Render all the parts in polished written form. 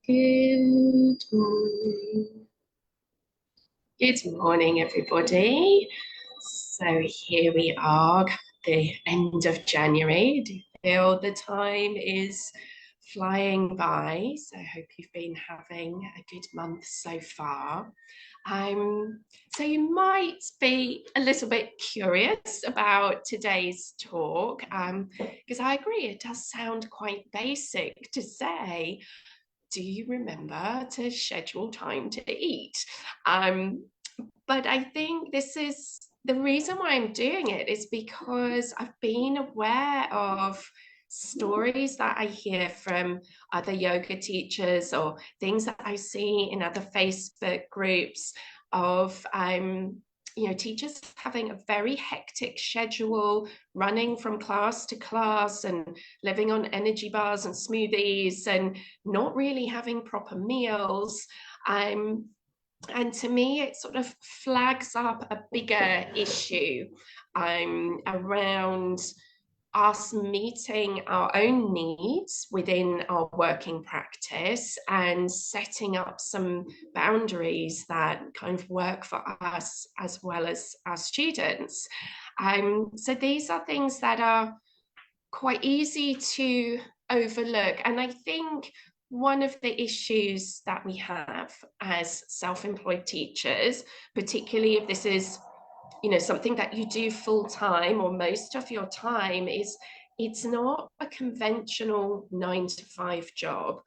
Good morning. Good morning, everybody. So here we are, the end of January. Do you feel the time is flying by? So I hope you've been having a good month so far. Um, so you might be a little bit curious about today's talk, because I agree, it does sound quite basic to say, do you remember to schedule time to eat? Um, but I think this is the reason why I'm doing it is because I've been aware of stories that I hear from other yoga teachers or things that I see in other Facebook groups of teachers having a very hectic schedule, running from class to class and living on energy bars and smoothies and not really having proper meals. And to me, it sort of flags up a bigger issue around us meeting our own needs within our working practice and setting up some boundaries that kind of work for us as well as our students. So these are things that are quite easy to overlook. And I think one of the issues that we have as self-employed teachers, particularly if this is, something that you do full time or most of your time, is it's not a conventional 9 to 5 job.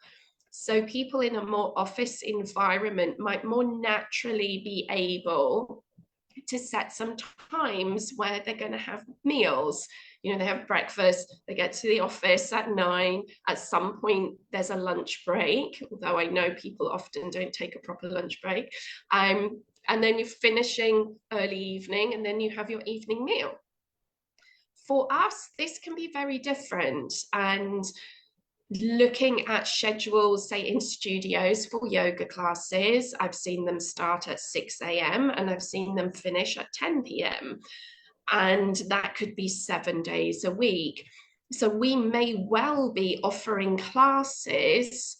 So people in a more office environment might more naturally be able to set some times where they're going to have meals. They have breakfast, they get to the office at 9. At some point, there's a lunch break, although I know people often don't take a proper lunch break. And then you're finishing early evening, and then you have your evening meal. For us, this can be very different. And looking at schedules, say in studios for yoga classes, I've seen them start at 6 a.m. and I've seen them finish at 10 p.m. And that could be 7 days a week. So we may well be offering classes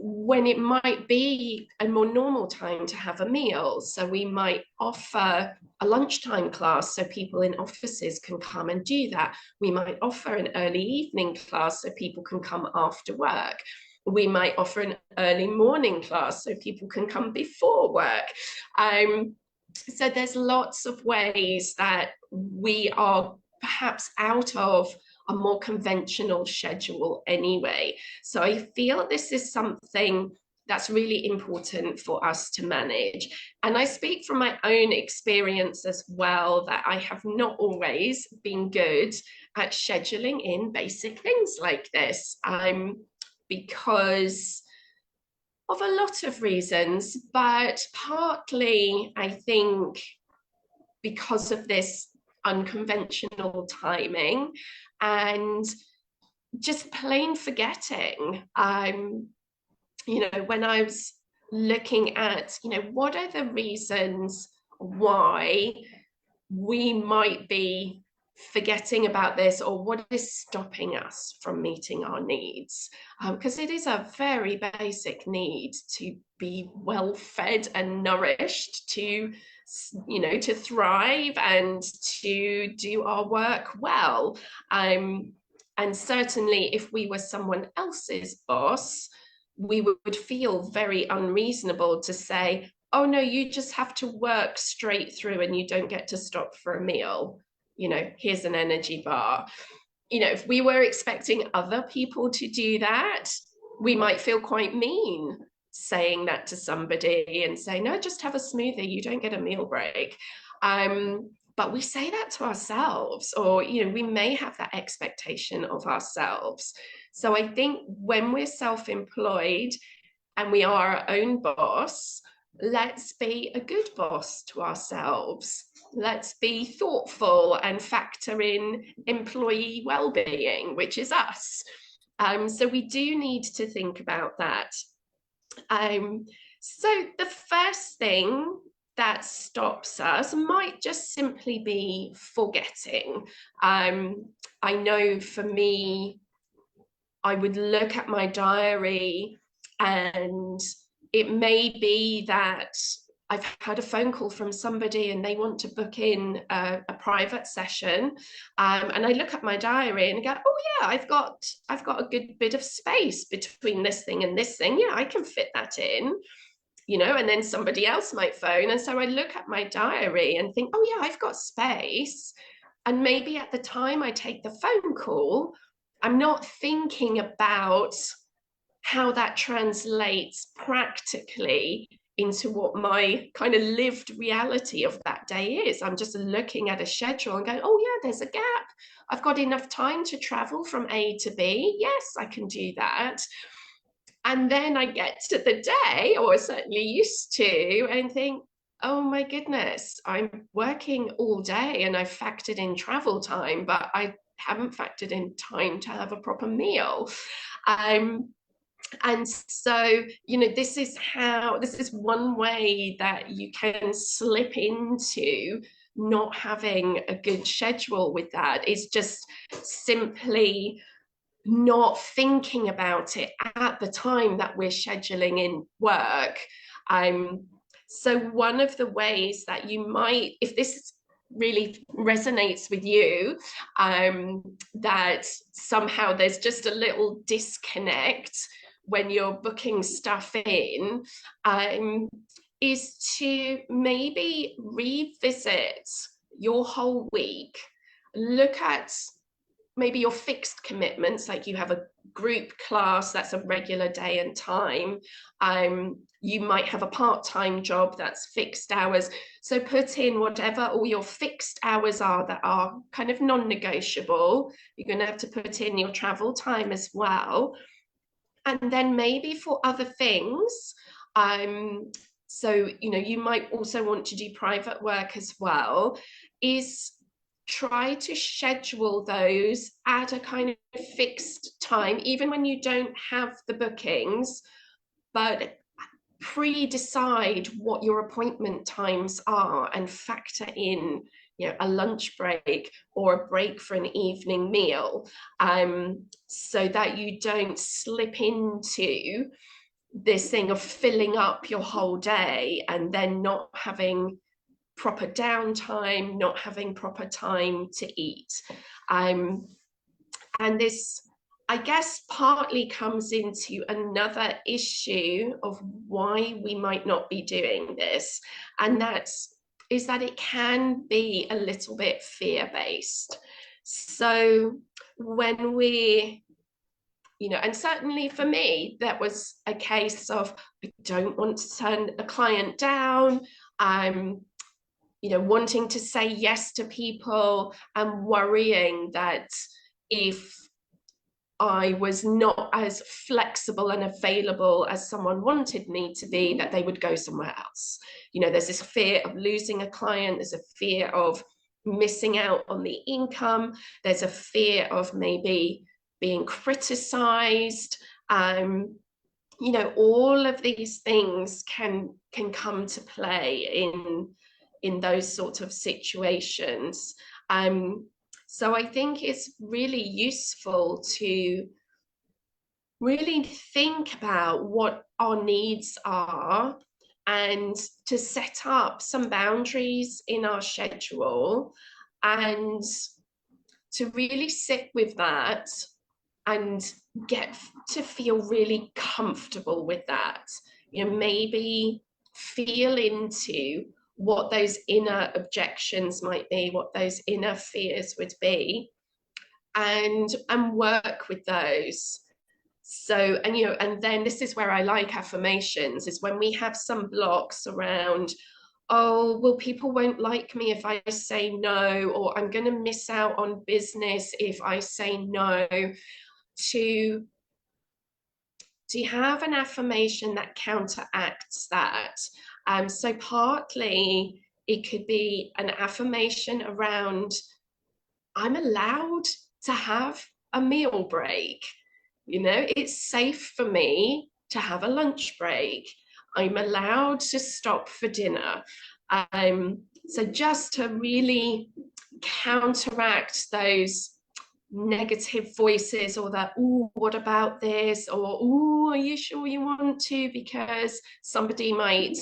when it might be a more normal time to have a meal. So we might offer a lunchtime class so people in offices can come and do that. We might offer an early evening class so people can come after work. We might offer an early morning class so people can come before work. So there's lots of ways that we are perhaps out of a more conventional schedule anyway. So I feel this is something that's really important for us to manage. And I speak from my own experience as well, that I have not always been good at scheduling in basic things like this, because of a lot of reasons, but partly I think because of this unconventional timing and just plain forgetting. When I was looking at, what are the reasons why we might be forgetting about this, or what is stopping us from meeting our needs, because it is a very basic need to be well fed and nourished, to thrive and to do our work well. And certainly if we were someone else's boss, we would feel very unreasonable to say, oh no, you just have to work straight through and you don't get to stop for a meal. Here's an energy bar. If we were expecting other people to do that, we might feel quite mean saying that to somebody and say, no, just have a smoothie, you don't get a meal break. But we say that to ourselves, or we may have that expectation of ourselves. So I think when we're self-employed and we are our own boss, let's be a good boss to ourselves. Let's be thoughtful and factor in employee well-being, which is us. So we do need to think about that. So the first thing that stops us might just simply be forgetting. I know for me, I would look at my diary And it may be that I've had a phone call from somebody and they want to book in a private session, and I look at my diary and go, oh yeah, I've got a good bit of space between this thing and this thing. Yeah, I can fit that in, you know. And then somebody else might phone, and so I look at my diary and think, oh yeah, I've got space. And maybe at the time I take the phone call, I'm not thinking about how that translates practically into what my kind of lived reality of that day is. I'm just looking at a schedule and going, oh yeah, there's a gap. I've got enough time to travel from A to B. Yes, I can do that. And then I get to the day, or certainly used to, and think, oh my goodness, I'm working all day and I've factored in travel time, but I haven't factored in time to have a proper meal. And so, you know, this is one way that you can slip into not having a good schedule with that, is just simply not thinking about it at the time that we're scheduling in work. So one of the ways that you might, if this really resonates with you, that somehow there's just a little disconnect when you're booking stuff in, is to maybe revisit your whole week, look at maybe your fixed commitments, like you have a group class that's a regular day and time. You might have a part-time job that's fixed hours. So put in whatever all your fixed hours are that are kind of non-negotiable. You're going to have to put in your travel time as well. And then maybe for other things, so, you know, you might also want to do private work as well, is try to schedule those at a kind of fixed time, even when you don't have the bookings, but pre-decide what your appointment times are and factor in, you know, a lunch break or a break for an evening meal, so that you don't slip into this thing of filling up your whole day and then not having proper downtime, not having proper time to eat. And this, I guess, partly comes into another issue of why we might not be doing this. And that is that it can be a little bit fear-based. So when we, you know, and certainly for me, that was a case of, I don't want to turn a client down. You know, wanting to say yes to people and worrying that if I was not as flexible and available as someone wanted me to be, that they would go somewhere else. You know, there's this fear of losing a client, there's a fear of missing out on the income, there's a fear of maybe being criticized. You know, all of these things can come to play in those sorts of situations. So I think it's really useful to really think about what our needs are and to set up some boundaries in our schedule and to really sit with that and get to feel really comfortable with that. You know, maybe feel into what those inner objections might be, what those inner fears would be, and work with those. So, and you know, and then this is where I like affirmations, is when we have some blocks around, oh, well, people won't like me if I say no, or I'm going to miss out on business if I say no, to have an affirmation that counteracts that. So partly it could be an affirmation around, I'm allowed to have a meal break. You know, it's safe for me to have a lunch break. I'm allowed to stop for dinner. So just to really counteract those negative voices, or that, oh, what about this, or oh, are you sure you want to, because somebody might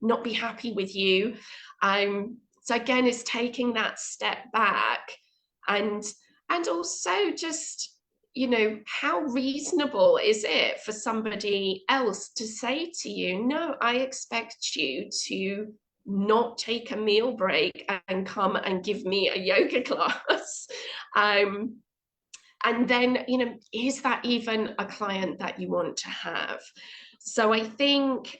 not be happy with you. So again, it's taking that step back, and also just, you know, how reasonable is it for somebody else to say to you, no, I expect you to not take a meal break and come and give me a yoga class. And then, you know, is that even a client that you want to have? So I think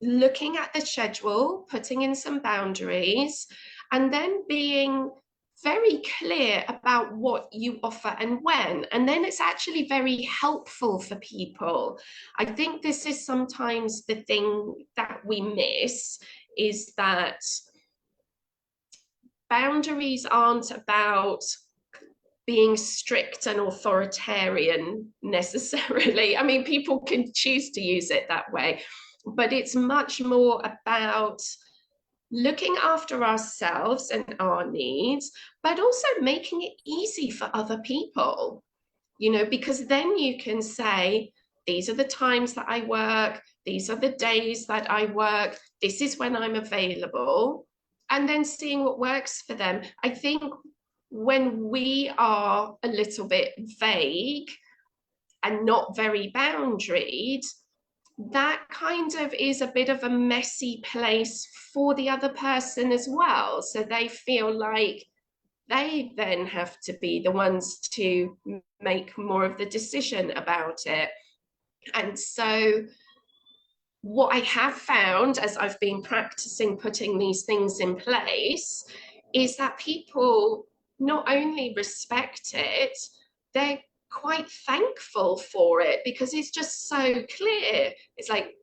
looking at the schedule, putting in some boundaries, and then being very clear about what you offer and when. And then it's actually very helpful for people. I think this is sometimes the thing that we miss, is that boundaries aren't about being strict and authoritarian necessarily. I mean, people can choose to use it that way, but it's much more about looking after ourselves and our needs, but also making it easy for other people, you know, because then you can say, these are the times that I work, these are the days that I work, this is when I'm available, and then seeing what works for them. I think when we are a little bit vague and not very boundaried, that kind of is a bit of a messy place for the other person as well. So they feel like they then have to be the ones to make more of the decision about it. And so what I have found as I've been practicing putting these things in place is that people not only respect it, they're quite thankful for it, because it's just so clear. It's like,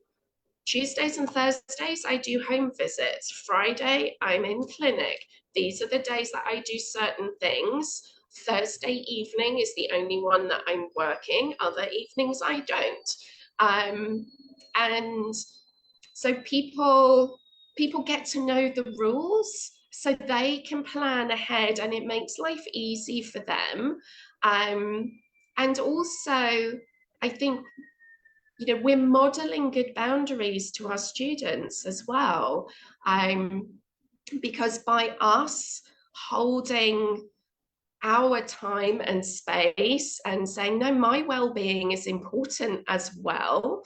Tuesdays and Thursdays, I do home visits. Friday, I'm in clinic. These are the days that I do certain things. Thursday evening is the only one that I'm working. Other evenings, I don't. And so people get to know the rules, so they can plan ahead, and it makes life easy for them. And also, I think, you know, we're modeling good boundaries to our students as well, because by us holding our time and space and saying, no, my well-being is important as well,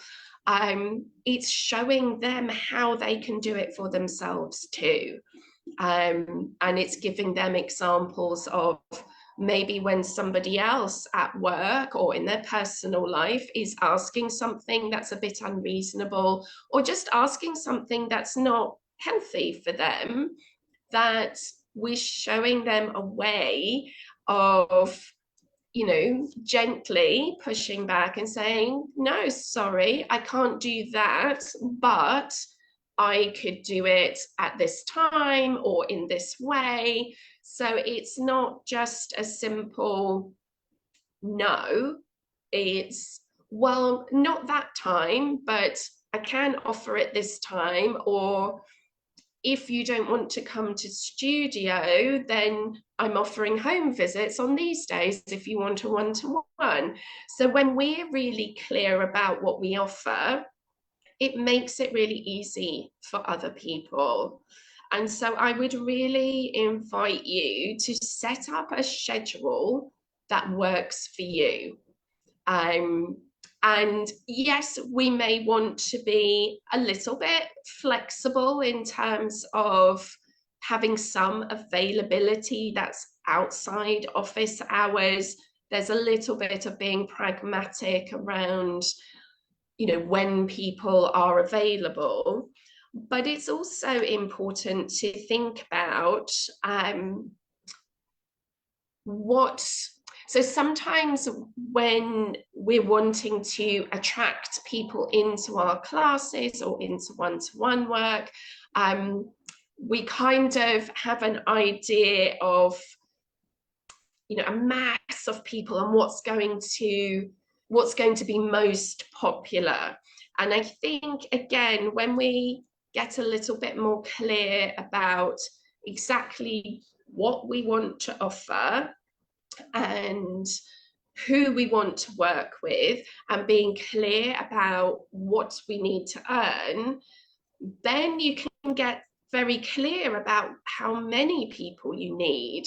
it's showing them how they can do it for themselves too. And it's giving them examples of maybe when somebody else at work or in their personal life is asking something that's a bit unreasonable, or just asking something that's not healthy for them, that we're showing them a way of, you know, gently pushing back and saying, no, sorry, I can't do that, but I could do it at this time or in this way. So it's not just a simple no, it's, well, not that time, but I can offer it this time. Or if you don't want to come to studio, then I'm offering home visits on these days if you want a one-to-one. So when we're really clear about what we offer, it makes it really easy for other people. And so I would really invite you to set up a schedule that works for you. And yes, we may want to be a little bit flexible in terms of having some availability that's outside office hours. There's a little bit of being pragmatic around, you know, when people are available. But it's also important to think about what, so sometimes when we're wanting to attract people into our classes or into one-to-one work, we kind of have an idea of, you know, a mass of people and what's going to be most popular. And I think, again, when we get a little bit more clear about exactly what we want to offer and who we want to work with, and being clear about what we need to earn, then you can get very clear about how many people you need.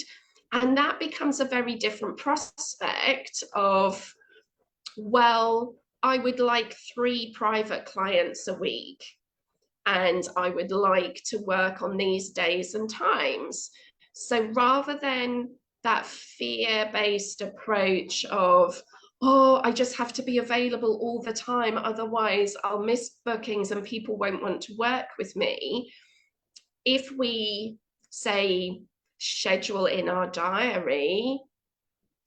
And that becomes a very different prospect of, well, I would like 3 private clients a week, and I would like to work on these days and times. So rather than that fear-based approach of, oh, I just have to be available all the time, otherwise I'll miss bookings and people won't want to work with me. If we say schedule in our diary,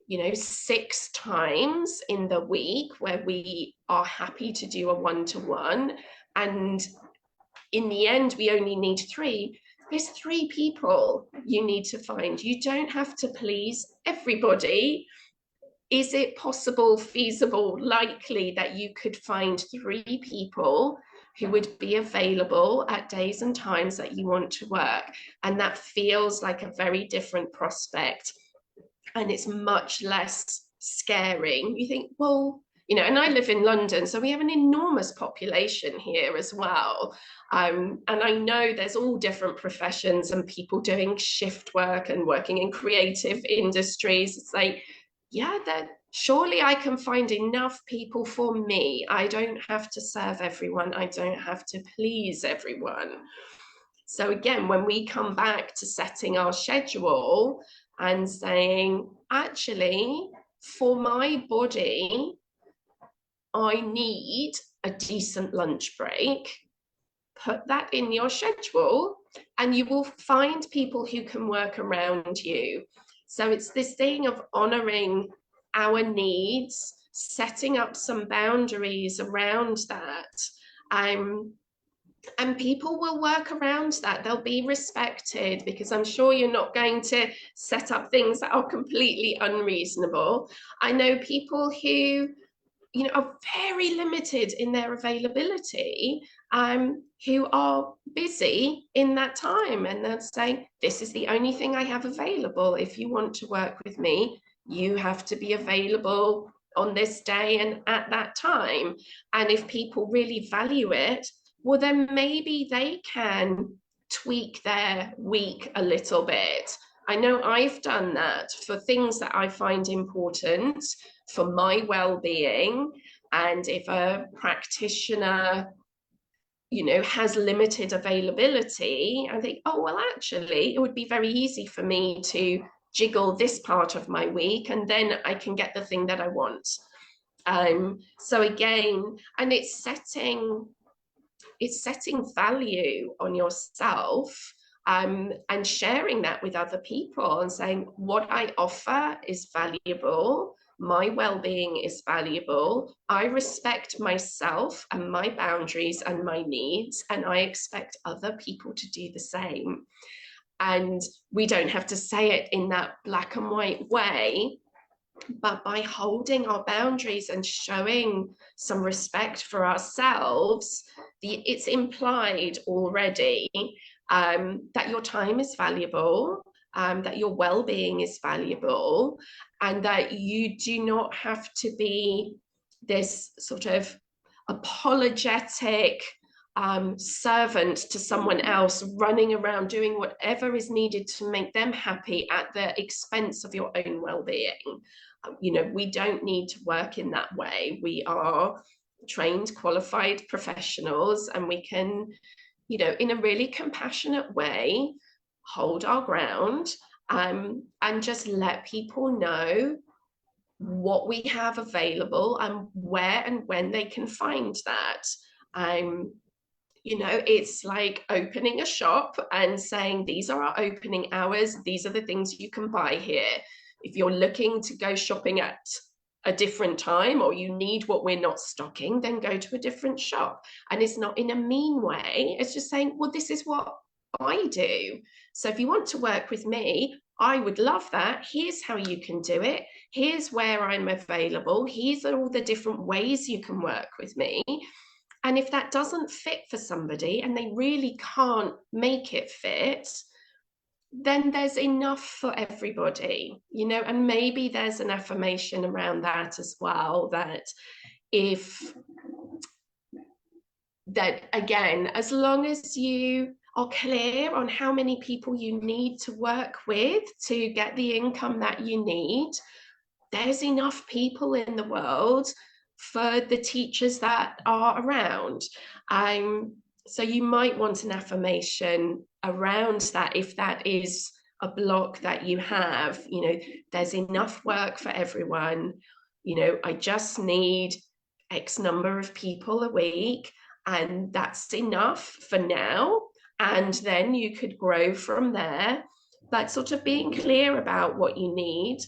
6 times in the week where we are happy to do a one-to-one, and in the end we only need 3, there's 3 people you need to find. You don't have to please everybody. Is it possible, feasible, likely that you could find 3 people who would be available at days and times that you want to work? And that feels like a very different prospect, and it's much less scaring. You think, well, and I live in London, so we have an enormous population here as well. And I know there's all different professions and people doing shift work and working in creative industries. It's like, yeah, that surely I can find enough people for me. I don't have to serve everyone. I don't have to please everyone. So again, when we come back to setting our schedule and saying, actually, for my body, I need a decent lunch break, put that in your schedule and you will find people who can work around you. So it's this thing of honoring our needs, setting up some boundaries around that. And people will work around that. They'll be respected, because I'm sure you're not going to set up things that are completely unreasonable. I know people who are very limited in their availability, who are busy in that time, and they're saying, this is the only thing I have available. If you want to work with me, you have to be available on this day and at that time. And if people really value it, well, then maybe they can tweak their week a little bit. I know I've done that for things that I find important for my well-being. And if a practitioner, has limited availability, I think, oh, well, actually, it would be very easy for me to jiggle this part of my week, and then I can get the thing that I want. So again, and it's setting value on yourself, and sharing that with other people and saying, what I offer is valuable, my well-being is valuable, I respect myself and my boundaries and my needs, and I expect other people to do the same. And we don't have to say it in that black and white way, but by holding our boundaries and showing some respect for ourselves, it's implied already that your time is valuable, that your well-being is valuable, and that you do not have to be this sort of apologetic servant to someone else, running around doing whatever is needed to make them happy at the expense of your own well-being. We don't need to work in that way. We are trained, qualified professionals, and we can, in a really compassionate way, hold our ground, and just let people know what we have available and where and when they can find that. It's like opening a shop and saying, these are our opening hours, these are the things you can buy here. If you're looking to go shopping at a different time, or you need what we're not stocking, then go to a different shop. And it's not in a mean way, it's just saying, well, this is what I do. So if you want to work with me, I would love that. Here's how you can do it. Here's where I'm available. Here's all the different ways you can work with me. And if that doesn't fit for somebody and they really can't make it fit, then there's enough for everybody, and maybe there's an affirmation around that as well, that if that again, as long as you are clear on how many people you need to work with to get the income that you need, there's enough people in the world for the teachers that are around. So you might want an affirmation around that if that is a block that you have. There's enough work for everyone. I just need X number of people a week, and that's enough for now. And then you could grow from there. But sort of being clear about what you need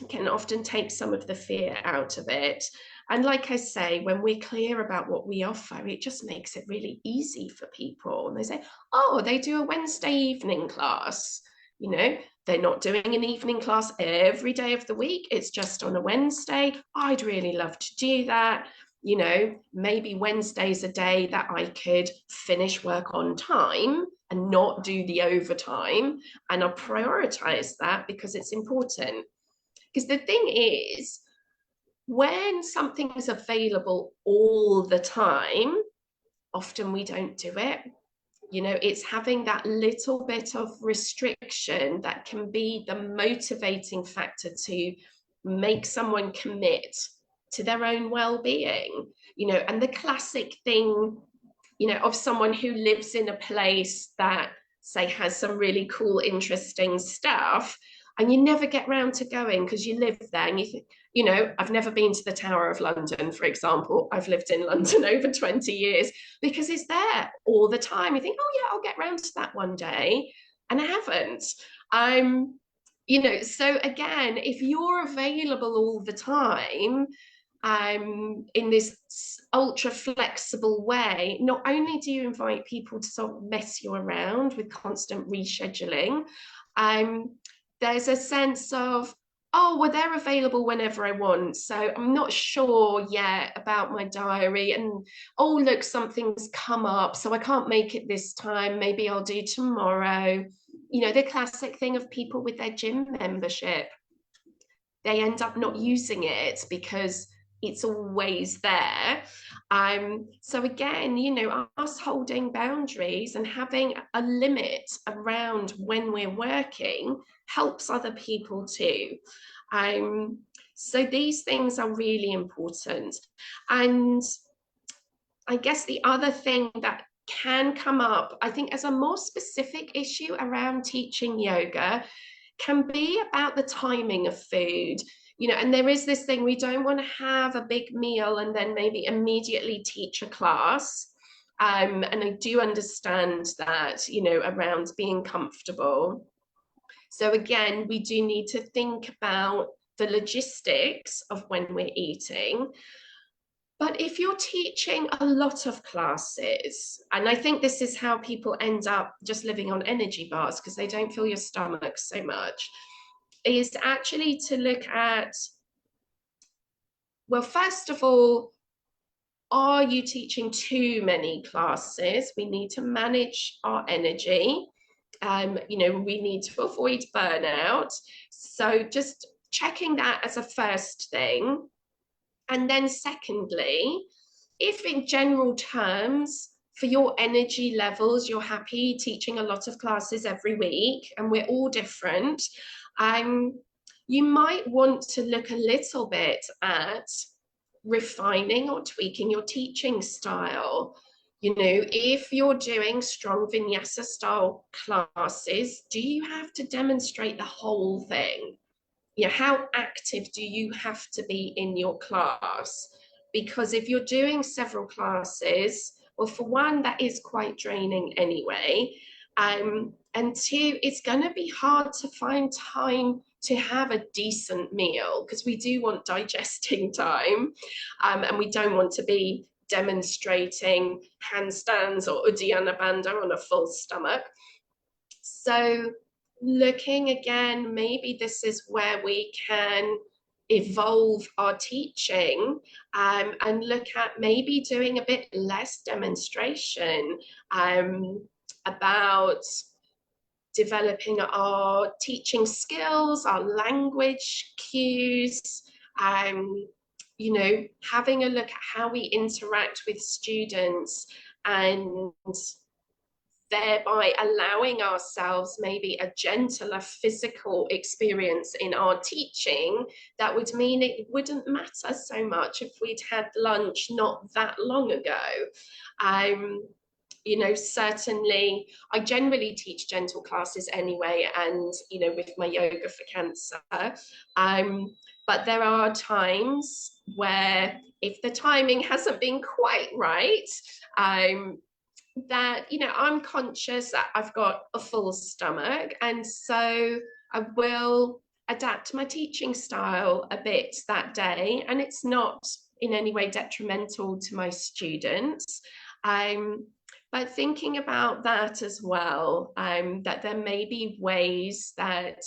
can often take some of the fear out of it. And like I say, when we're clear about what we offer, it just makes it really easy for people. And they say, oh, they do a Wednesday evening class. They're not doing an evening class every day of the week. It's just on a Wednesday. I'd really love to do that. Maybe Wednesday's a day that I could finish work on time and not do the overtime. And I'll prioritize that because it's important. Because the thing is, when something is available all the time, often we don't do it. It's having that little bit of restriction that can be the motivating factor to make someone commit to their own well-being. And the classic thing, of someone who lives in a place that, say, has some really cool, interesting stuff, and you never get round to going because you live there and you think, I've never been to the Tower of London, for example. I've lived in London over 20 years because it's there all the time. You think, oh yeah, I'll get round to that one day. And I haven't. So again, if you're available all the time, in this ultra flexible way, not only do you invite people to sort of mess you around with constant rescheduling, there's a sense of, oh, well, they're available whenever I want. So I'm not sure yet about my diary. And, oh, look, something's come up, so I can't make it this time. Maybe I'll do tomorrow. The classic thing of people with their gym membership. They end up not using it because it's always there. So again, us holding boundaries and having a limit around when we're working helps other people too. So these things are really important. And I guess the other thing that can come up, I think, as a more specific issue around teaching yoga can be about the timing of food. And there is this thing, we don't want to have a big meal and then maybe immediately teach a class. And I do understand that, around being comfortable. So again, we do need to think about the logistics of when we're eating. But if you're teaching a lot of classes, and I think this is how people end up just living on energy bars because they don't fill your stomach so much, is actually to look at, well, first of all, are you teaching too many classes? We need to manage our energy. We need to avoid burnout. So just checking that as a first thing. And then secondly, if in general terms, for your energy levels, you're happy teaching a lot of classes every week, and we're all different, you might want to look a little bit at refining or tweaking your teaching style. If you're doing strong vinyasa style classes, do you have to demonstrate the whole thing? How active do you have to be in your class? Because if you're doing several classes, well, for one, that is quite draining anyway. And two, it's going to be hard to find time to have a decent meal because we do want digesting time, and we don't want to be demonstrating handstands or Uddiyana Bandha on a full stomach. So looking again, maybe this is where we can evolve our teaching, and look at maybe doing a bit less demonstration, about developing our teaching skills, our language cues, you know, having a look at how we interact with students, and thereby allowing ourselves maybe a gentler physical experience in our teaching. That would mean it wouldn't matter so much if we'd had lunch not that long ago. You know, certainly I generally teach gentle classes anyway, and, you know, with my yoga for cancer. But there are times where if the timing hasn't been quite right, that, you know, I'm conscious that I've got a full stomach, and so I will adapt my teaching style a bit that day, and it's not in any way detrimental to my students. But thinking about that as well, that there may be ways that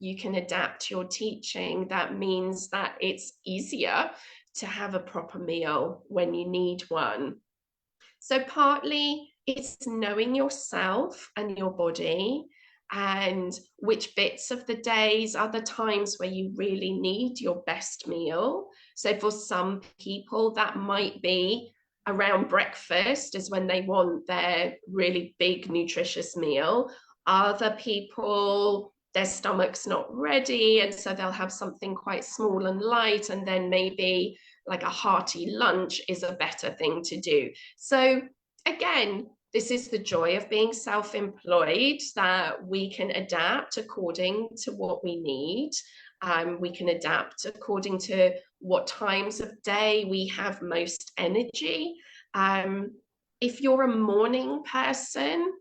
you can adapt your teaching that means that it's easier to have a proper meal when you need one. So partly it's knowing yourself and your body, and which bits of the days are the times where you really need your best meal. So for some people, that might be around breakfast is when they want their really big nutritious meal. Other people, their stomach's not ready, and so they'll have something quite small and light, and then maybe like a hearty lunch is a better thing to do. So again, this is the joy of being self-employed, that we can adapt according to what we need. We can adapt according to what times of day we have most energy. If you're a morning person,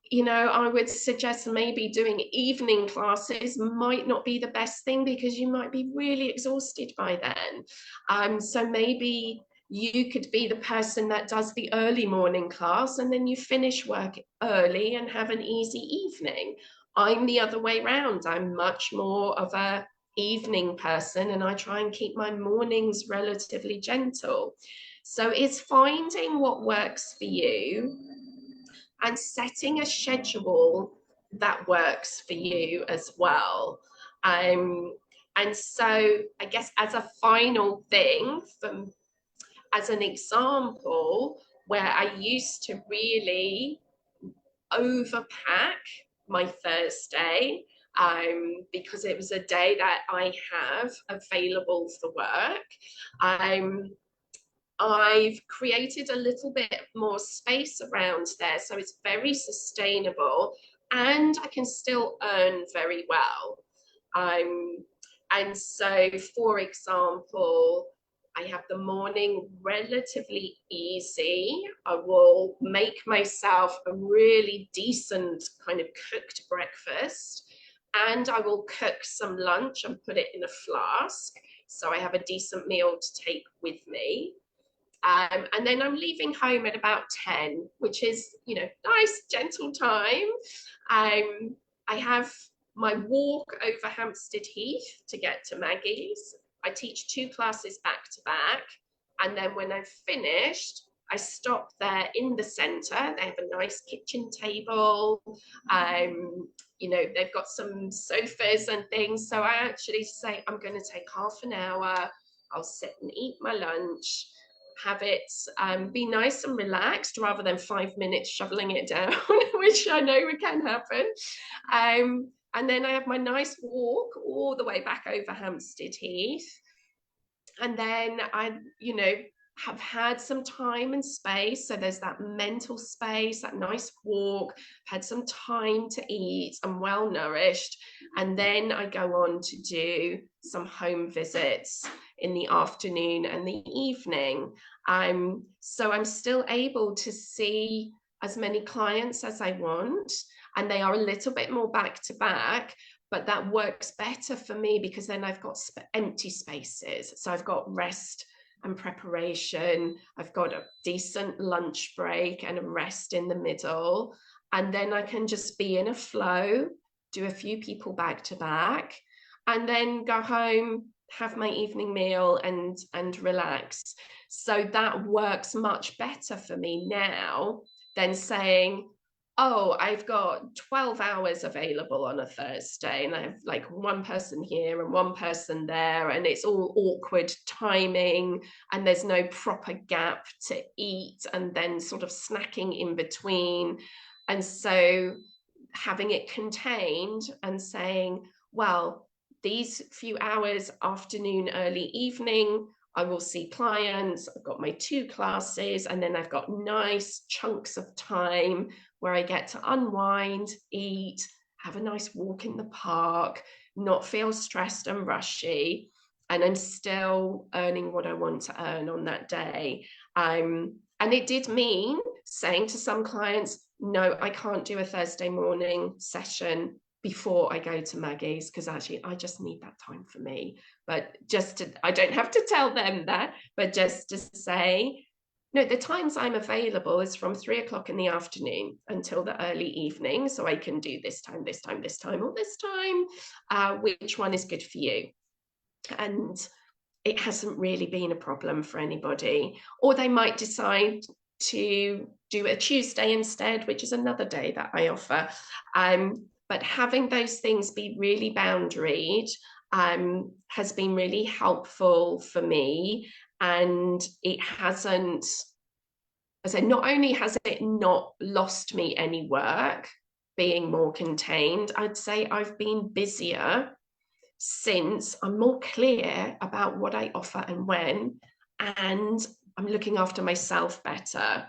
you know, I would suggest maybe doing evening classes might not be the best thing, because you might be really exhausted by then. So maybe you could be the person that does the early morning class, and then you finish work early and have an easy evening. I'm the other way around. I'm much more of a evening person, and I try and keep my mornings relatively gentle. So it's finding what works for you and setting a schedule that works for you as well. And so I guess as a final thing, as an example, where I used to really overpack my Thursday, because it was a day that I have available for work. I've created a little bit more space around there, so it's very sustainable, and I can still earn very well. And so, for example, I have the morning relatively easy. I will make myself a really decent kind of cooked breakfast, and I will cook some lunch and put it in a flask, so I have a decent meal to take with me. And then I'm leaving home at about 10, which is, you know, nice, gentle time. I have my walk over Hampstead Heath to get to Maggie's. I teach 2 classes back to back. And then when I've finished, I stop there in the centre. They have a nice kitchen table. You know, they've got some sofas and things. So I actually say, I'm going to take half an hour. I'll sit and eat my lunch, have it be nice and relaxed, rather than 5 minutes shoveling it down, which I know can happen. And then I have my nice walk all the way back over Hampstead Heath. And then I, you know, have had some time and space. So there's that mental space, that nice walk, had some time to eat, I'm well nourished. And then I go on to do some home visits in the afternoon and the evening. So I'm still able to see as many clients as I want, and they are a little bit more back to back, but that works better for me because then I've got empty spaces. So I've got rest and preparation, I've got a decent lunch break and a rest in the middle, and then I can just be in a flow, do a few people back to back, and then go home, have my evening meal and relax. So that works much better for me now than saying, Oh, I've got 12 hours available on a Thursday, and I have like one person here and one person there, and it's all awkward timing, and there's no proper gap to eat and then sort of snacking in between. And so having it contained and saying, well, these few hours, afternoon, early evening, I will see clients. I've got my 2 classes, and then I've got nice chunks of time where I get to unwind, eat, have a nice walk in the park, not feel stressed and rushy, and I'm still earning what I want to earn on that day. And it did mean saying to some clients, no, I can't do a Thursday morning session before I go to Maggie's, because actually I just need that time for me. But just to, I don't have to tell them that, but just to say, no, the times I'm available is from 3 o'clock in the afternoon until the early evening. So I can do this time, this time, this time, or this time. Which one is good for you? And it hasn't really been a problem for anybody. Or they might decide to do a Tuesday instead, which is another day that I offer. But having those things be really boundaried has been really helpful for me. And it hasn't, I say, not only has it not lost me any work being more contained, I'd say I've been busier since I'm more clear about what I offer and when, and I'm looking after myself better.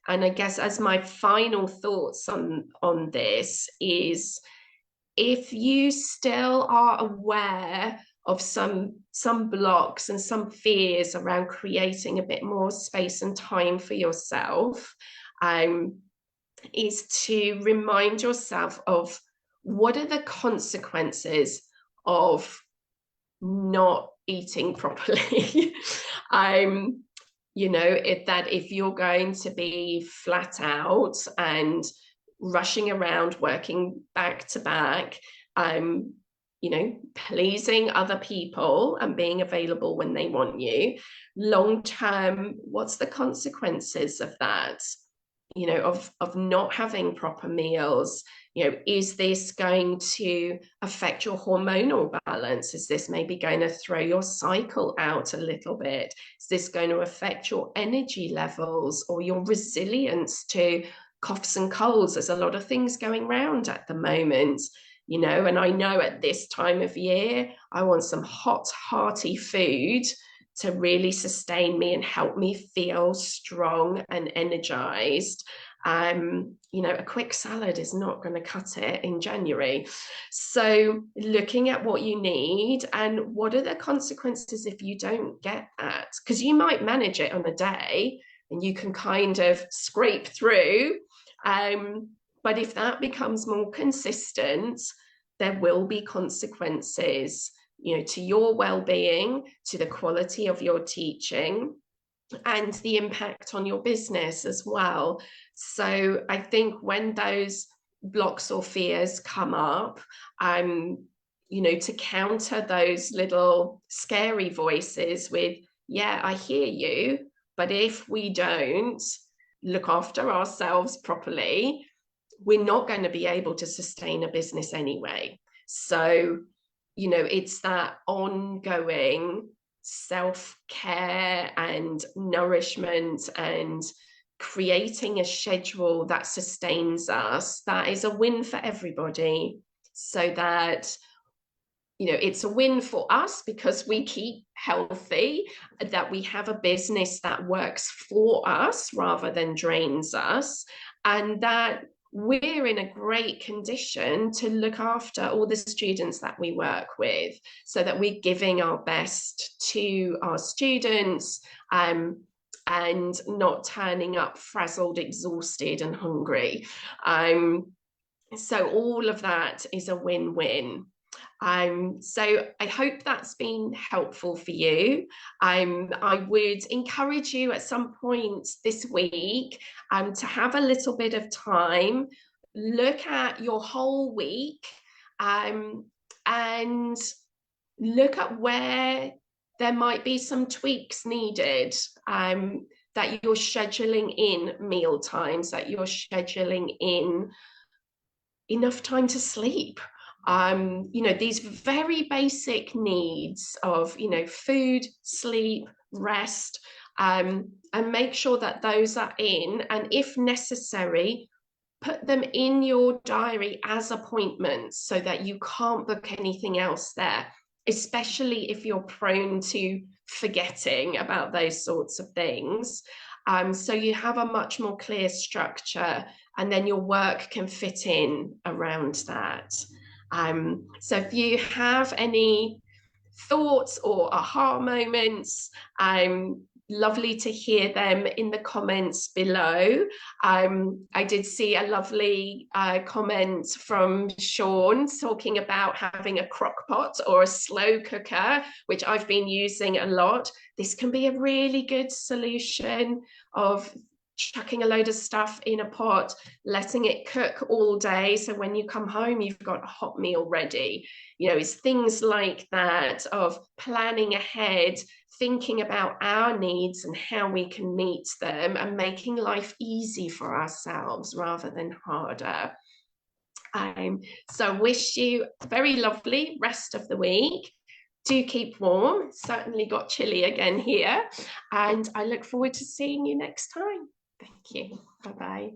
And I guess as my final thoughts on this is, if you still are aware of some blocks and some fears around creating a bit more space and time for yourself, is to remind yourself of what are the consequences of not eating properly. If you're going to be flat out and rushing around, working back to back, pleasing other people and being available when they want you, long term, what's the consequences of that? Of not having proper meals. Is this going to affect your hormonal balance? Is this maybe going to throw your cycle out a little bit? Is this going to affect your energy levels or your resilience to coughs and colds? There's a lot of things going around at the moment, and I know at this time of year, I want some hot, hearty food to really sustain me and help me feel strong and energized. A quick salad is not going to cut it in January. So looking at what you need and what are the consequences if you don't get that, because you might manage it on a day and you can kind of scrape through. But if that becomes more consistent, there will be consequences, to your well-being, to the quality of your teaching, and the impact on your business as well. So I think when those blocks or fears come up, to counter those little scary voices with, yeah, I hear you, but if we don't look after ourselves properly, we're not going to be able to sustain a business anyway. So, it's that ongoing self-care and nourishment and creating a schedule that sustains us, that is a win for everybody. So that, it's a win for us because we keep healthy, that we have a business that works for us rather than drains us, and that we're in a great condition to look after all the students that we work with, so that we're giving our best to our students, and not turning up frazzled, exhausted, and hungry. So all of that is a win-win. So I hope that's been helpful for you. I would encourage you at some point this week to have a little bit of time, look at your whole week, and look at where there might be some tweaks needed. that you're scheduling in meal times, that you're scheduling in enough time to sleep. These very basic needs of, food, sleep, rest, and make sure that those are in, and if necessary, put them in your diary as appointments so that you can't book anything else there, especially if you're prone to forgetting about those sorts of things. So you have a much more clear structure, and then your work can fit in around that. So if you have any thoughts or aha moments, lovely to hear them in the comments below. I did see a lovely comment from Sean talking about having a crock pot or a slow cooker, which I've been using a lot. This can be a really good solution of chucking a load of stuff in a pot, letting it cook all day. So when you come home, you've got a hot meal ready. It's things like that of planning ahead, thinking about our needs and how we can meet them, and making life easy for ourselves rather than harder. So wish you a very lovely rest of the week. Do keep warm. Certainly got chilly again here. And I look forward to seeing you next time. Thank you. Bye-bye.